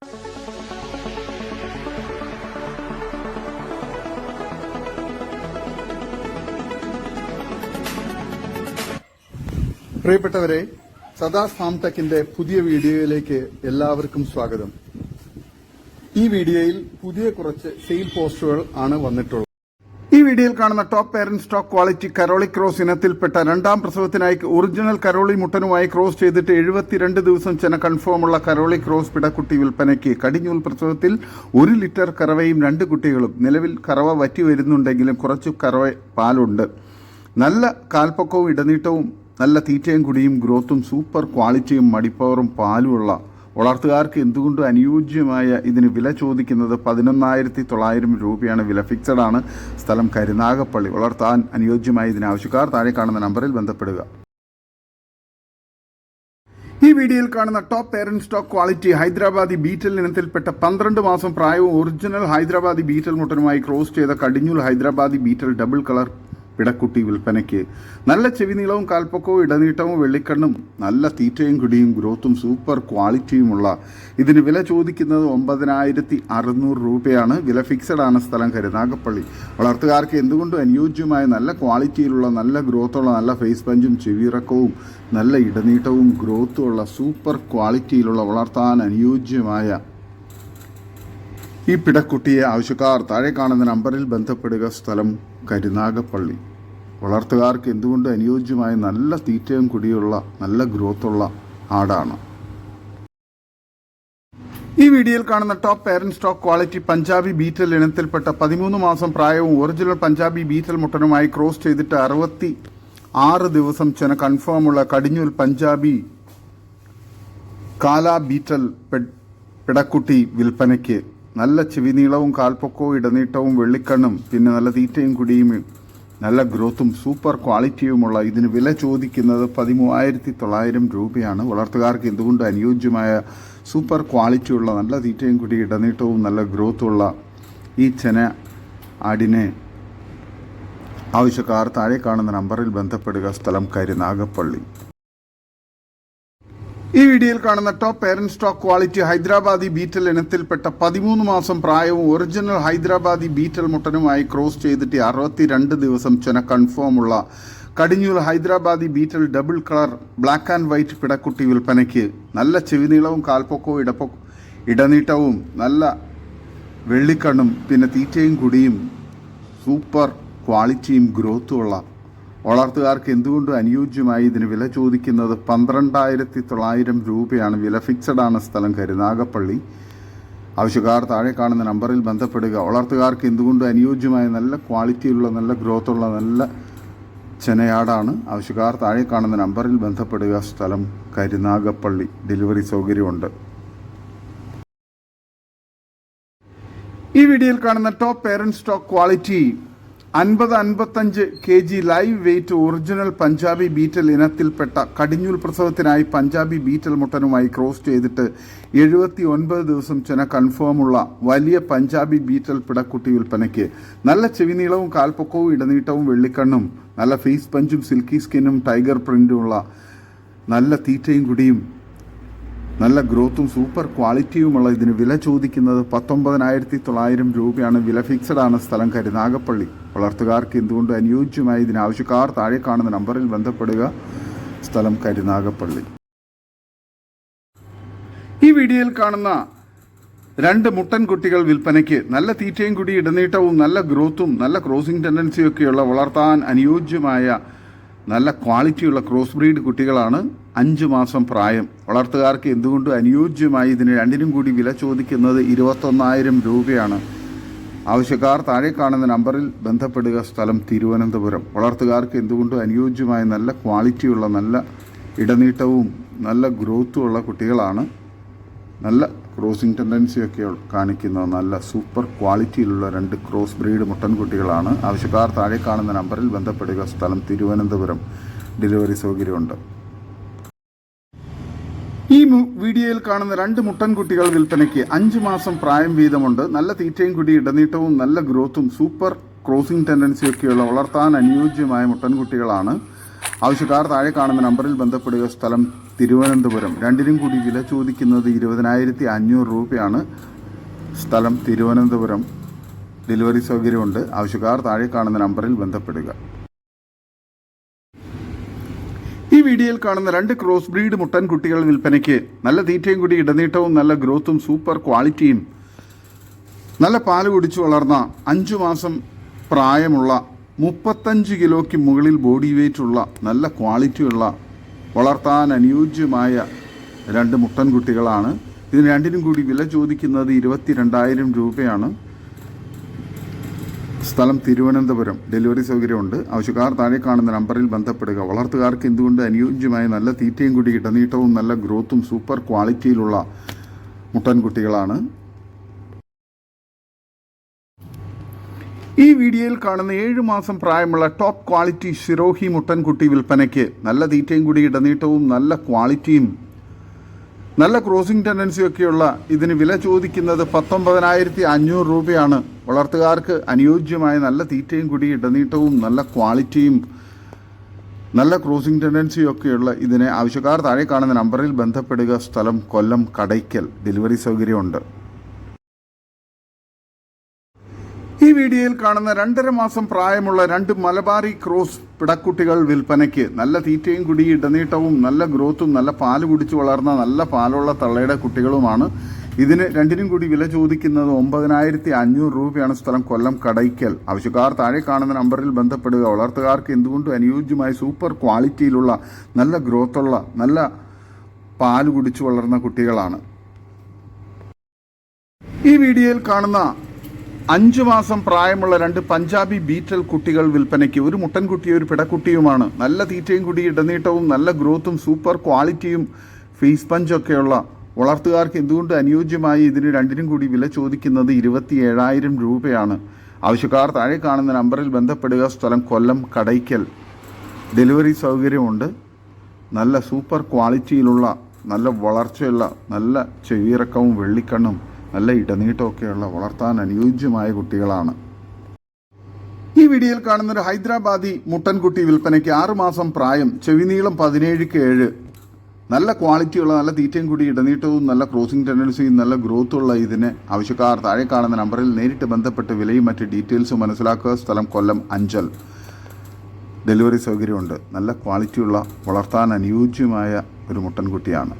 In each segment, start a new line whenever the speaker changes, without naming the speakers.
പ്രിയപ്പെട്ടവരെ, സദാസ് ഫാം ടെക്കിന്റെ പുതിയ വീഡിയോയിലേക്ക് എല്ലാവർക്കും സ്വാഗതം. ഈ വീഡിയോയിൽ പുതിയ കുറച്ച് സെയിൽ പോസ്റ്റുകൾ ആണ് വന്നിട്ടുള്ളത്. ഈ വീഡിയോയിൽ കാണുന്ന ടോപ്പ് പേരന്റ് സ്റ്റോക്ക് ക്വാളിറ്റി കരോളി ക്രോസ് ഇനത്തിൽപ്പെട്ട രണ്ടാം പ്രസവത്തിനായി ഒറിജിനൽ കരോളി മുട്ടനുമായി ക്രോസ് ചെയ്തിട്ട് 72 ദിവസം ചെന കൺഫേമുള്ള കരോളി ക്രോസ് പിടക്കുട്ടി വിൽപ്പനയ്ക്ക്. കടിഞ്ഞൂൽ പ്രസവത്തിൽ 1 ലിറ്റർ കറവയും 2 കുട്ടികളും. നിലവിൽ കറവ വറ്റി വരുന്നുണ്ടെങ്കിലും കുറച്ചു കറവ പാലുണ്ട്. നല്ല കാൽപ്പൊക്കവും ഇടനീട്ടവും നല്ല തീറ്റയും കുടിയും ഗ്രോത്തും സൂപ്പർ ക്വാളിറ്റിയും മടിപ്പവറും പാലുമുള്ള വളർത്തുകാർക്ക് എന്തുകൊണ്ടും അനുയോജ്യമായ ഇതിന് വില ചോദിക്കുന്നത് 11,900 രൂപയാണ്. വില ഫിക്സഡ് ആണ്. സ്ഥലം കരുനാഗപ്പള്ളി. വളർത്താൻ അനുയോജ്യമായ ഇതിന് ആവശ്യക്കാർ താഴെ കാണുന്ന നമ്പറിൽ ബന്ധപ്പെടുക. ഈ വീഡിയോയിൽ കാണുന്ന top parent stock quality Hyderabadi Beetal ഇനത്തിൽപ്പെട്ട 12 മാസം പ്രായവും ഒറിജിനൽ ഹൈദരാബാദി ബീറ്റൽ മുട്ടനുമായി ക്രോസ് ചെയ്ത കടിഞ്ഞൂൽ ഹൈദരാബാദി ബീറ്റൽ ഡബിൾ കളർ പിടക്കുട്ടി വിൽപ്പനയ്ക്ക്. നല്ല ചെവിനീളവും കാൽപ്പൊക്കവും ഇടനീട്ടവും വെള്ളിക്കണ്ണും നല്ല തീറ്റയും കുടിയും ഗ്രോത്തും സൂപ്പർ ക്വാളിറ്റിയുമുള്ള ഇതിന് വില ചോദിക്കുന്നത് 9,600 രൂപയാണ്. വില ഫിക്സഡ് ആണ്. സ്ഥലം കരുനാഗപ്പള്ളി. വളർത്തുകാർക്ക് എന്തുകൊണ്ടും അനുയോജ്യമായ നല്ല ക്വാളിറ്റിയിലുള്ള നല്ല ഗ്രോത്തുള്ള നല്ല ഫേസ് പഞ്ചും ചെവിയിറക്കവും നല്ല ഇടനീട്ടവും ഗ്രോത്തുമുള്ള സൂപ്പർ ക്വാളിറ്റിയിലുള്ള വളർത്താൻ അനുയോജ്യമായ ഈ പിടക്കുട്ടിയെ ആവശ്യക്കാർ താഴെ കാണുന്ന നമ്പറിൽ ബന്ധപ്പെടുക. സ്ഥലം കരുനാഗപ്പള്ളി. വളർത്തുകാർക്ക് എന്തുകൊണ്ട് അനുയോജ്യമായ നല്ല തീറ്റയും കുടിയുള്ള നല്ല ഗ്രോത്തുള്ള ആടാണ്. ഈ വീഡിയോയിൽ കാണുന്ന top parent stock quality Punjabi Beetal ഇനത്തിൽപ്പെട്ട 13 മാസം പ്രായവും ഒറിജിനൽ പഞ്ചാബി ബീറ്റൽ മുട്ടനുമായി ക്രോസ് ചെയ്തിട്ട് 66 ദിവസം ചെന കൺഫേമുള്ള കടിഞ്ഞൂൽ പഞ്ചാബി കാല ബീറ്റൽ പിടക്കുട്ടി വിൽപ്പനയ്ക്ക്. നല്ല ചെവിനീളവും കാൽപ്പൊക്കവും ഇടനീട്ടവും വെള്ളിക്കണ്ണും പിന്നെ നല്ല തീറ്റയും കുടിയും നല്ല ഗ്രോത്തും സൂപ്പർ ക്വാളിറ്റിയുമുള്ള ഇതിന് വില ചോദിക്കുന്നത് 13,900 രൂപയാണ്. വളർത്തുകാർക്ക് എന്തുകൊണ്ട് അനുയോജ്യമായ സൂപ്പർ ക്വാളിറ്റിയുള്ള നല്ല തീറ്റയും കുടി ഇടനീട്ടവും നല്ല ഗ്രോത്തുള്ള ഈ ചെന ആടിനെ ആവശ്യക്കാർ താഴെ കാണുന്ന നമ്പറിൽ ബന്ധപ്പെടുക. സ്ഥലം കരുനാഗപ്പള്ളി. ഈ വീഡിയോയിൽ കാണുന്ന top parent stock quality Hyderabadi Beetal ഇനത്തിൽപ്പെട്ട 13 മാസം പ്രായവും ഒറിജിനൽ ഹൈദരാബാദി ബീറ്റൽ മുട്ടനുമായി ക്രോസ് ചെയ്തിട്ട് 62 ദിവസം ചെന കൺഫേമുള്ള കടിഞ്ഞൂൽ Hyderabadi Beetal double colour black and white പിടക്കുട്ടി വിൽപ്പനയ്ക്ക്. നല്ല ചെവിനീളവും കാൽപ്പൊക്കവും ഇടനീട്ടവും നല്ല വെള്ളിക്കണ്ണും പിന്നെ തീറ്റയും കുടിയും സൂപ്പർ ക്വാളിറ്റിയും ഗ്രോത്തുമുള്ള വളർത്തുകാർക്ക് എന്തുകൊണ്ടും അനുയോജ്യമായി ഇതിന് വില ചോദിക്കുന്നത് 12,900 രൂപയാണ്. വില ഫിക്സഡ് ആണ്. സ്ഥലം കരുനാഗപ്പള്ളി. ആവശ്യക്കാർ താഴെ കാണുന്ന നമ്പറിൽ ബന്ധപ്പെടുക. വളർത്തുകാർക്ക് എന്തുകൊണ്ടും അനുയോജ്യമായ നല്ല ക്വാളിറ്റിയുള്ള നല്ല ഗ്രോത്തുള്ള നല്ല ചെനയാടാണ്. ആവശ്യക്കാർ താഴെ കാണുന്ന നമ്പറിൽ ബന്ധപ്പെടുക. സ്ഥലം കരുനാഗപ്പള്ളി. ഡെലിവറി സൗകര്യമുണ്ട്. ഈ വീഡിയോയിൽ കാണുന്ന top parent stock quality 50-55 kg live weight original Punjabi Beetal ഇനത്തിൽപ്പെട്ട കടിഞ്ഞൂൽ പ്രസവത്തിനായി പഞ്ചാബി ബീറ്റൽ മുട്ടനുമായി ക്രോസ് ചെയ്തിട്ട് 79 ദിവസം ചെന കൺഫേമുള്ള വലിയ പഞ്ചാബി ബീറ്റൽ പിടക്കുട്ടി വിൽപ്പനയ്ക്ക്. നല്ല ചെവിനീളവും കാൽപ്പൊക്കവും ഇടനീട്ടവും വെള്ളിക്കണ്ണും നല്ല ഫേസ് പഞ്ചും സിൽക്കി സ്കിന്നും ടൈഗർ പ്രിന്റുമുള്ള നല്ല തീറ്റയും കുടിയും നല്ല ഗ്രോത്തും സൂപ്പർ ക്വാളിറ്റിയുമുള്ള ഇതിന് വില ചോദിക്കുന്നത് 19,900 രൂപയാണ്. വില ഫിക്സഡ് ആണ്. സ്ഥലം കരുനാഗപ്പള്ളി. വളർത്തുകാർക്ക് എന്തുകൊണ്ട് അനുയോജ്യമായ ഇതിന് ആവശ്യക്കാർ താഴെ കാണുന്ന നമ്പറിൽ ബന്ധപ്പെടുക. സ്ഥലം കരുനാഗപ്പള്ളി. ഈ വീഡിയോയിൽ കാണുന്ന 2 മുട്ടൻ കുട്ടികൾ വിൽപ്പനയ്ക്ക്. നല്ല തീറ്റയും കുടി ഇടനീട്ടവും നല്ല ഗ്രോത്തും നല്ല ക്രോസിംഗ് ടെൻഡൻസിയൊക്കെയുള്ള വളർത്താൻ അനുയോജ്യമായ നല്ല ക്വാളിറ്റിയുള്ള ക്രോസ് ബ്രീഡ് കുട്ടികളാണ്. 5 മാസം പ്രായം. വളർത്തുകാർക്ക് എന്തുകൊണ്ടും അനുയോജ്യമായി ഇതിന് രണ്ടിനും കൂടി വില ചോദിക്കുന്നത് 21,000 രൂപയാണ്. ആവശ്യക്കാർ താഴെ കാണുന്ന നമ്പറിൽ ബന്ധപ്പെടുക. സ്ഥലം തിരുവനന്തപുരം. വളർത്തുകാർക്ക് എന്തുകൊണ്ടും അനുയോജ്യമായ നല്ല ക്വാളിറ്റിയുള്ള നല്ല ഇടനീട്ടവും നല്ല ഗ്രോത്തുമുള്ള കുട്ടികളാണ്. നല്ല ക്രോസിംഗ് ടെൻഡൻസിയൊക്കെ കാണിക്കുന്ന നല്ല സൂപ്പർ ക്വാളിറ്റിയിലുള്ള 2 ക്രോസ് ബ്രീഡ് മുട്ടൻകുട്ടികളാണ്. ആവശ്യക്കാർ താഴെ കാണുന്ന നമ്പറിൽ ബന്ധപ്പെടുക. സ്ഥലം തിരുവനന്തപുരം. ഡെലിവറി സൗകര്യമുണ്ട്. ഈ വീഡിയോയിൽ കാണുന്ന 2 മുട്ടൻകുട്ടികൾ വിൽപ്പനയ്ക്ക്. 5 മാസം പ്രായം വീതമുണ്ട്. നല്ല തീറ്റയും കുടി ഇടനീട്ടവും നല്ല ഗ്രോത്തും സൂപ്പർ ക്രോസിംഗ് ടെൻഡൻസിയൊക്കെയുള്ള വളർത്താൻ അനുയോജ്യമായ മുട്ടൻകുട്ടികളാണ്. ആവശ്യക്കാർ താഴെ കാണുന്ന നമ്പറിൽ ബന്ധപ്പെടുക. സ്ഥലം തിരുവനന്തപുരം. രണ്ടിനും കൂടി വില ചോദിക്കുന്നത് 20,500 രൂപയാണ്. സ്ഥലം തിരുവനന്തപുരം. ഡെലിവറി സൗകര്യമുണ്ട്. ആവശ്യക്കാർ താഴെ കാണുന്ന നമ്പറിൽ ബന്ധപ്പെടുക. ഈ വീഡിയോയിൽ കാണുന്ന 2 ക്രോസ് ബ്രീഡ് മുട്ടൻ കുട്ടികൾ വിൽപ്പനയ്ക്ക്. നല്ല തീറ്റയും കൂടി ഇടനീട്ടവും നല്ല ഗ്രോത്തും സൂപ്പർ ക്വാളിറ്റിയും നല്ല പാല് കുടിച്ചു വളർന്ന 5 മാസം പ്രായമുള്ള 35 കിലോയ്ക്ക് മുകളിൽ ബോഡി വെയ്റ്റുള്ള നല്ല ക്വാളിറ്റിയുള്ള വളർത്താൻ അനുയോജ്യമായ 2 മുട്ടൻ കുട്ടികളാണ്. ഇതിന് രണ്ടിനും കൂടി വില ചോദിക്കുന്നത് 22,000 രൂപയാണ്. സ്ഥലം തിരുവനന്തപുരം. ഡെലിവറി സൗകര്യമുണ്ട്. ആവശ്യക്കാർ താഴെ കാണുന്ന നമ്പറിൽ ബന്ധപ്പെടുക. വളർത്തുകാർക്ക് എന്തുകൊണ്ട് അനുയോജ്യമായ നല്ല തീറ്റയും കൂടി ഇടനീട്ടവും നല്ല ഗ്രോത്തും സൂപ്പർ ക്വാളിറ്റിയിലുള്ള മുട്ടൻ കുട്ടികളാണ്. ഈ വീഡിയോയിൽ കാണുന്ന 7 മാസം പ്രായമുള്ള ടോപ്പ് ക്വാളിറ്റി സിറോഹി മുട്ടൻകുട്ടി വിൽപ്പനയ്ക്ക്. നല്ല തീറ്റയും കൂടി ഇടനീട്ടവും നല്ല ക്വാളിറ്റിയും നല്ല ക്രോസിംഗ് ടെൻഡൻസിയൊക്കെയുള്ള ഇതിന് വില ചോദിക്കുന്നത് 19,500 രൂപയാണ്. വളർത്തുകാർക്ക് അനുയോജ്യമായ നല്ല തീറ്റയും കൂടി ഇടനീട്ടവും നല്ല ക്വാളിറ്റിയും നല്ല ക്രോസിംഗ് ടെൻഡൻസിയൊക്കെയുള്ള ഇതിനെ ആവശ്യക്കാർ താഴെ കാണുന്ന നമ്പറിൽ ബന്ധപ്പെടുക. സ്ഥലം കൊല്ലം കടയ്ക്കൽ. ഡെലിവറി സൗകര്യമുണ്ട്. ഈ വീഡിയോയിൽ കാണുന്ന 2.5 മാസം പ്രായമുള്ള 2 മലബാറി ക്രോസ് പിടക്കുട്ടികൾ വിൽപ്പനയ്ക്ക്. നല്ല തീറ്റയും കുടി ഇടനീട്ടവും നല്ല ഗ്രോത്തും നല്ല പാല് കുടിച്ചു വളർന്ന നല്ല പാലുള്ള തള്ളയുടെ കുട്ടികളുമാണ്. ഇതിന് രണ്ടിനും കൂടി വില ചോദിക്കുന്നത് 9,500 രൂപയാണ്. സ്ഥലം കൊല്ലം കടയ്ക്കൽ. ആവശ്യക്കാർ താഴെ കാണുന്ന നമ്പറിൽ ബന്ധപ്പെടുക. വളർത്തുകാർക്ക് എന്തുകൊണ്ടും അനുയോജ്യമായ സൂപ്പർ ക്വാളിറ്റിയിലുള്ള നല്ല ഗ്രോത്തുള്ള നല്ല പാല് കുടിച്ചു വളർന്ന കുട്ടികളാണ്. ഈ വീഡിയോയിൽ കാണുന്ന 5 മാസം പ്രായമുള്ള 2 പഞ്ചാബി ബീറ്റൽ കുട്ടികൾ വിൽപ്പനയ്ക്ക്. ഒരു മുട്ടൻകുട്ടിയും ഒരു പിടക്കുട്ടിയുമാണ്. നല്ല തീറ്റയും കൂടി ഇടനീട്ടവും നല്ല ഗ്രോത്തും സൂപ്പർ ക്വാളിറ്റിയും ഫേസ് പഞ്ചൊക്കെയുള്ള വളർത്തുകാർക്ക് എന്തുകൊണ്ട് അനുയോജ്യമായി ഇതിന് രണ്ടിനും കൂടി വില ചോദിക്കുന്നത് 27,000 രൂപയാണ്. ആവശ്യക്കാർ താഴെ കാണുന്ന നമ്പറിൽ ബന്ധപ്പെടുക. സ്ഥലം കൊല്ലം കടയ്ക്കൽ. ഡെലിവറി സൗകര്യമുണ്ട്. നല്ല സൂപ്പർ ക്വാളിറ്റിയിലുള്ള നല്ല വളർച്ചയുള്ള നല്ല ചെവിയിറക്കവും വെള്ളിക്കണ്ണും നല്ല ഇടനീട്ടമൊക്കെയുള്ള വളർത്താൻ അനുയോജ്യമായ കുട്ടികളാണ്. ഈ വീഡിയോയിൽ കാണുന്നൊരു ഹൈദരാബാദി മുട്ടൻകുട്ടി വിൽപ്പനയ്ക്ക്. 6 മാസം പ്രായം. ചെവിനീളം 17-7. നല്ല ക്വാളിറ്റിയുള്ള നല്ല തീറ്റയും കൂടി ഇടനീട്ടവും നല്ല ക്രോസിംഗ് ടെൻഡൻസിയും നല്ല ഗ്രോത്തുള്ള ഇതിന് ആവശ്യക്കാർ താഴെ കാണുന്ന നമ്പറിൽ നേരിട്ട് ബന്ധപ്പെട്ട് വിലയും മറ്റ് ഡീറ്റെയിൽസും മനസ്സിലാക്കുക. സ്ഥലം കൊല്ലം അഞ്ചൽ. ഡെലിവറി സൗകര്യമുണ്ട്. നല്ല ക്വാളിറ്റിയുള്ള വളർത്താൻ അനുയോജ്യമായ ഒരു മുട്ടൻകുട്ടിയാണ്.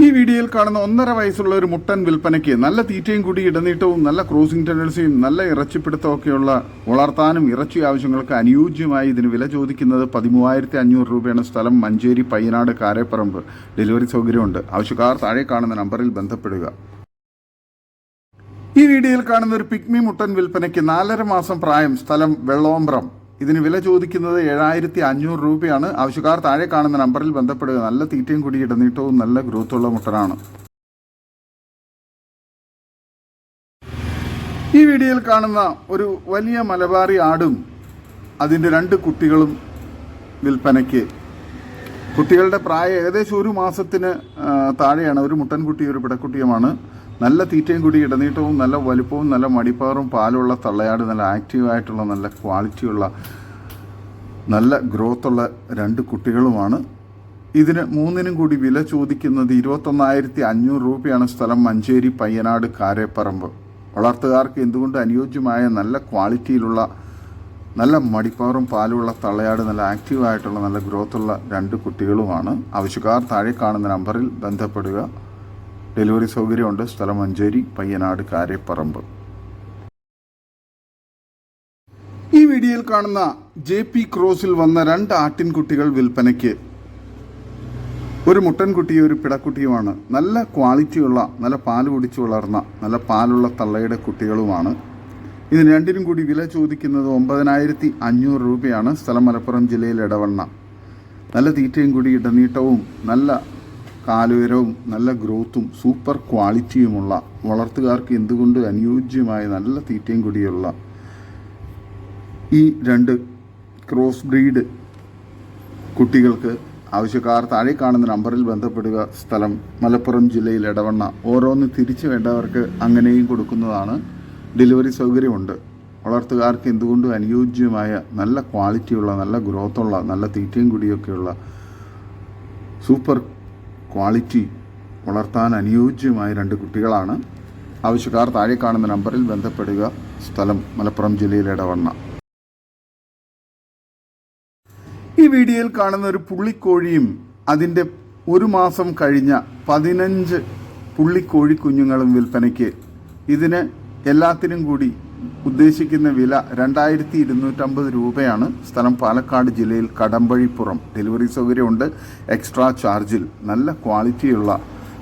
ഈ വീഡിയോയിൽ കാണുന്ന 1.5 വയസ്സുള്ള ഒരു മുട്ടൻ വിൽപ്പനയ്ക്ക്. നല്ല തീറ്റയും കൂടി ഇടനീട്ടവും നല്ല ക്രോസിംഗ് ടെൻഡൻസിയും നല്ല ഇറച്ചിപ്പിടുത്തമൊക്കെയുള്ള വളർത്താനും ഇറച്ചി ആവശ്യങ്ങൾക്ക് അനുയോജ്യമായി ഇതിന് വില ചോദിക്കുന്നത് 13,500 രൂപയാണ്. സ്ഥലം മഞ്ചേരി പയ്യനാട് കാരേപ്പറമ്പ്. ഡെലിവറി സൗകര്യമുണ്ട്. ആവശ്യക്കാർ താഴെ കാണുന്ന നമ്പറിൽ ബന്ധപ്പെടുക. ഈ വീഡിയോയിൽ കാണുന്ന ഒരു പിഗ്മി മുട്ടൻ വിൽപ്പനയ്ക്ക്. 4.5 മാസം പ്രായം. സ്ഥലം വെള്ളോമ്പ്രം. ഇതിന് വില ചോദിക്കുന്നത് 7,500 രൂപയാണ്. ആവശ്യക്കാർ താഴെ കാണുന്ന നമ്പറിൽ ബന്ധപ്പെടുക. നല്ല തീറ്റയും കൂടി ഇടനീട്ടവും നല്ല ഗ്രോത്തുള്ള മുട്ടനാണ്. ഈ വീഡിയോയിൽ കാണുന്ന ഒരു വലിയ മലബാറി ആടും അതിൻ്റെ 2 കുട്ടികളും വിൽപ്പനയ്ക്ക്. കുട്ടികളുടെ പ്രായം ഏകദേശം 1 മാസത്തിന് താഴെയാണ്. ഒരു മുട്ടൻകുട്ടി ഒരു പിടക്കുട്ടിയുമാണ്. നല്ല തീറ്റയും കൂടി ഇടനീട്ടവും നല്ല വലുപ്പവും നല്ല മടിപ്പാറും പാലുള്ള തള്ളയാട് നല്ല ആക്റ്റീവായിട്ടുള്ള നല്ല ക്വാളിറ്റിയുള്ള നല്ല ഗ്രോത്തുള്ള 2 കുട്ടികളുമാണ്. ഇതിന് 3നും കൂടി വില ചോദിക്കുന്നത് 21,500 രൂപയാണ്. സ്ഥലം മഞ്ചേരി പയ്യനാട് കാരേപ്പറമ്പ്. വളർത്തുകാർക്ക് എന്തുകൊണ്ട് അനുയോജ്യമായ നല്ല ക്വാളിറ്റിയിലുള്ള നല്ല മടിപ്പാറും പാലുള്ള തള്ളയാട് നല്ല ആക്റ്റീവായിട്ടുള്ള നല്ല ഗ്രോത്തുള്ള 2 കുട്ടികളുമാണ്. ആവശ്യക്കാർ താഴെ കാണുന്ന നമ്പറിൽ ബന്ധപ്പെടുക. ഡെലിവറി സൗകര്യമുണ്ട്. സ്ഥലം മഞ്ചേരി പയ്യനാട് കാരേപ്പറമ്പ്. ഈ വീഡിയോയിൽ കാണുന്ന JP ക്രോസിൽ വന്ന 2 ആട്ടിൻകുട്ടികൾ വിൽപ്പനയ്ക്ക്. ഒരു മുട്ടൻകുട്ടിയും ഒരു പിടക്കുട്ടിയുമാണ്. നല്ല ക്വാളിറ്റിയുള്ള നല്ല പാല് കുടിച്ചു വളർന്ന നല്ല പാലുള്ള തള്ളയുടെ കുട്ടികളുമാണ്. ഇതിന് രണ്ടിനും കൂടി വില ചോദിക്കുന്നത് 9,500 രൂപയാണ്. സ്ഥലം മലപ്പുറം ജില്ലയിൽ ഇടവണ്ണ. നല്ല തീറ്റയും കൂടി ഇടനീട്ടവും നല്ല കാലുയരവും നല്ല ഗ്രോത്തും സൂപ്പർ ക്വാളിറ്റിയുമുള്ള വളർത്തുകാർക്ക് എന്തുകൊണ്ട് അനുയോജ്യമായ നല്ല തീറ്റയും കൂടിയുള്ള ഈ 2 ക്രോസ് ബ്രീഡ് കുട്ടികൾക്ക് ആവശ്യക്കാർ താഴെ കാണുന്ന നമ്പറിൽ ബന്ധപ്പെടുക. സ്ഥലം മലപ്പുറം ജില്ലയിൽ ഇടവണ്ണ. ഓരോന്ന് തിരിച്ചു വേണ്ടവർക്ക് അങ്ങനെയും കൊടുക്കുന്നതാണ്. ഡെലിവറി സൗകര്യമുണ്ട്. വളർത്തുകാർക്ക് എന്തുകൊണ്ടും അനുയോജ്യമായ നല്ല ക്വാളിറ്റിയുള്ള നല്ല ഗ്രോത്തുള്ള നല്ല തീറ്റയും കൂടിയൊക്കെയുള്ള സൂപ്പർ ക്വാളിറ്റി വളർത്താൻ അനുയോജ്യമായ 2 കുട്ടികളാണ്. ആവശ്യക്കാർ താഴെ കാണുന്ന നമ്പറിൽ ബന്ധപ്പെടുക. സ്ഥലം മലപ്പുറം ജില്ലയിലെ എടവണ്ണ. ഈ വീഡിയോയിൽ കാണുന്ന ഒരു പുള്ളിക്കോഴിയും അതിൻ്റെ 1 മാസം കഴിഞ്ഞ 15 പുള്ളിക്കോഴി കുഞ്ഞുങ്ങളും വിൽപ്പനയ്ക്ക്. ഇതിന് എല്ലാത്തിനും കൂടി ഉദ്ദേശിക്കുന്ന വില 2250 രൂപയാണ്. സ്ഥലം പാലക്കാട് ജില്ലയിൽ കടമ്പഴിപ്പുറം. ഡെലിവറി സൗകര്യമുണ്ട്. എക്സ്ട്രാ ചാർജിൽ. നല്ല ക്വാളിറ്റിയുള്ള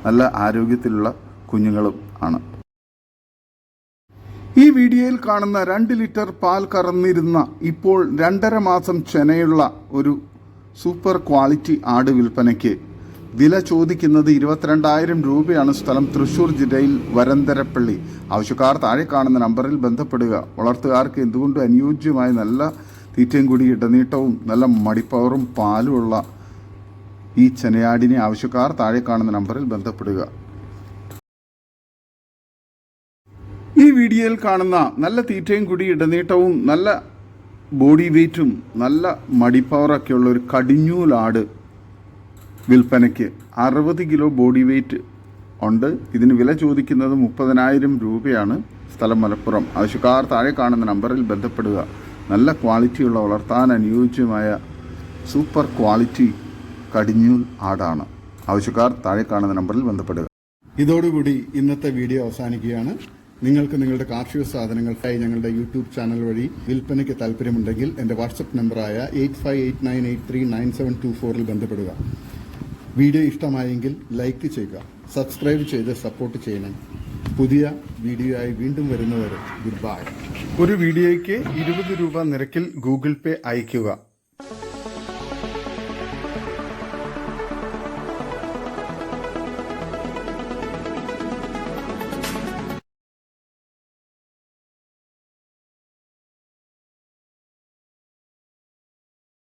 നല്ല ആരോഗ്യത്തിലുള്ള കുഞ്ഞുങ്ങളും ആണ്. ഈ വീഡിയോയിൽ കാണുന്ന 2 ലിറ്റർ പാൽ കറന്നിരുന്ന ഇപ്പോൾ 2.5 മാസം ചെനയുള്ള ഒരു സൂപ്പർ ക്വാളിറ്റി ആട് വിൽപ്പനയ്ക്ക്. വില ചോദിക്കുന്നത് 22,000 രൂപയാണ്. സ്ഥലം തൃശ്ശൂർ ജില്ലയിൽ വരന്തരപ്പള്ളി. ആവശ്യക്കാർ താഴെ കാണുന്ന നമ്പറിൽ ബന്ധപ്പെടുക. വളർത്തുകാർക്ക് എന്തുകൊണ്ടും അനുയോജ്യമായ നല്ല തീറ്റയും കൂടി ഇടനീട്ടവും നല്ല മടിപ്പവറും പാലുമുള്ള ഈ ചെനയാടിനെ ആവശ്യക്കാർ താഴെ കാണുന്ന നമ്പറിൽ ബന്ധപ്പെടുക. ഈ വീഡിയോയിൽ കാണുന്ന നല്ല തീറ്റയും കൂടി ഇടനീട്ടവും നല്ല ബോഡി വെയ്റ്റും നല്ല മടിപ്പവറൊക്കെയുള്ള ഒരു കടിഞ്ഞൂലാട് വിൽപ്പനയ്ക്ക്. 60 കിലോ ബോഡി വെയ്റ്റ് ഉണ്ട്. ഇതിന് വില ചോദിക്കുന്നത് 30,000 രൂപയാണ്. സ്ഥലം മലപ്പുറം. ആവശ്യക്കാർ താഴെ കാണുന്ന നമ്പറിൽ ബന്ധപ്പെടുക. നല്ല ക്വാളിറ്റിയുള്ള വളർത്താൻ അനുയോജ്യമായ സൂപ്പർ ക്വാളിറ്റി കടിഞ്ഞൂൽ ആടാണ്. ആവശ്യക്കാർ താഴെ കാണുന്ന നമ്പറിൽ ബന്ധപ്പെടുക. ഇതോടുകൂടി ഇന്നത്തെ വീഡിയോ അവസാനിക്കുകയാണ്. നിങ്ങൾക്ക് നിങ്ങളുടെ കാർഷിക സാധനങ്ങൾക്കായി ഞങ്ങളുടെ യൂട്യൂബ് ചാനൽ വഴി വിൽപ്പനയ്ക്ക് താല്പര്യമുണ്ടെങ്കിൽ എൻ്റെ വാട്സപ്പ് നമ്പറായ 8589839724 ബന്ധപ്പെടുക. വീഡിയോ ഇഷ്ടമായെങ്കിൽ ലൈക്ക് ചെയ്യുക, സബ്സ്ക്രൈബ് ചെയ്ത് സപ്പോർട്ട് ചെയ്യണം. പുതിയ വീഡിയോ ആയി വീണ്ടും വരുന്നവരെ ഗുഡ് ബൈ. ഒരു വീഡിയോയ്ക്ക് 20 രൂപ നിരക്കിൽ ഗൂഗിൾ പേ അയയ്ക്കുക.